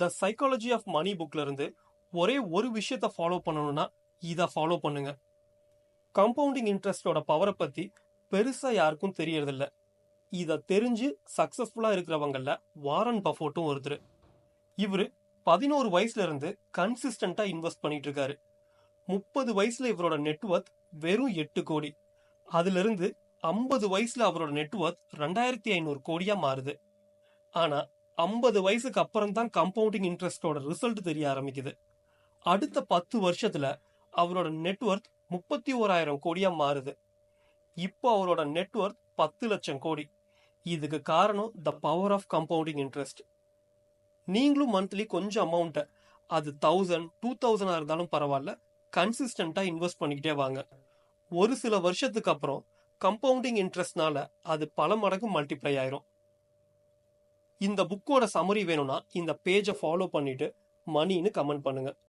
The psychology of money புக்ல இருந்து ஒரே ஒரு விஷயத்த ஃபாலோ பண்ணணும்னா இதை ஃபாலோ பண்ணுங்க. கம்பவுண்டிங் இன்ட்ரெஸ்டோட பவரை பத்தி பெருசா யாருக்கும் தெரியறதில்ல. இதை தெரிஞ்சு சக்சஸ்ஃபுல்லா இருக்கிறவங்கள வாரன் பஃபோட்டும் ஒருத்தர். இவரு 11 வயசுல இருந்து கன்சிஸ்டன்டா இன்வெஸ்ட் பண்ணிட்டு இருக்காரு. 30 வயசுல இவரோட நெட்வொர்த் வெறும் 8 கோடி. அதுல இருந்து 50 வயசுல அவரோட நெட்வொர்த் 2500 கோடியா மாறுது. ஆனா 50 வயசுக்கு அப்புறம் தான் கம்பவுண்டிங் இன்ட்ரெஸ்டோட ரிசல்ட் தெரிய ஆரம்பிக்குது. அடுத்த 10 வருஷத்துல அவரோட நெட்வொர்த் 31,000 கோடியா மாறுது. இப்போ அவரோட நெட்வொர்த் 10 லட்சம் கோடி. இதுக்கு காரணம் the power of compounding interest. நீங்களும் மந்த்லி கொஞ்சம் அமௌண்ட்டை, அது 1000 2000 இருந்தாலும் பரவாயில்ல, கன்சிஸ்டன்டா இன்வெஸ்ட் பண்ணிக்கிட்டே வாங்க. ஒரு சில வருஷத்துக்கு அப்புறம் கம்பவுண்டிங் இன்ட்ரெஸ்ட்னால அது பல மடங்கு மல்டிப்ளை ஆயிரும். இந்த புக்கோட சம்மரி வேணும்னா இந்த பேஜை ஃபாலோ பண்ணிட்டு மணின்னு கமெண்ட் பண்ணுங்க.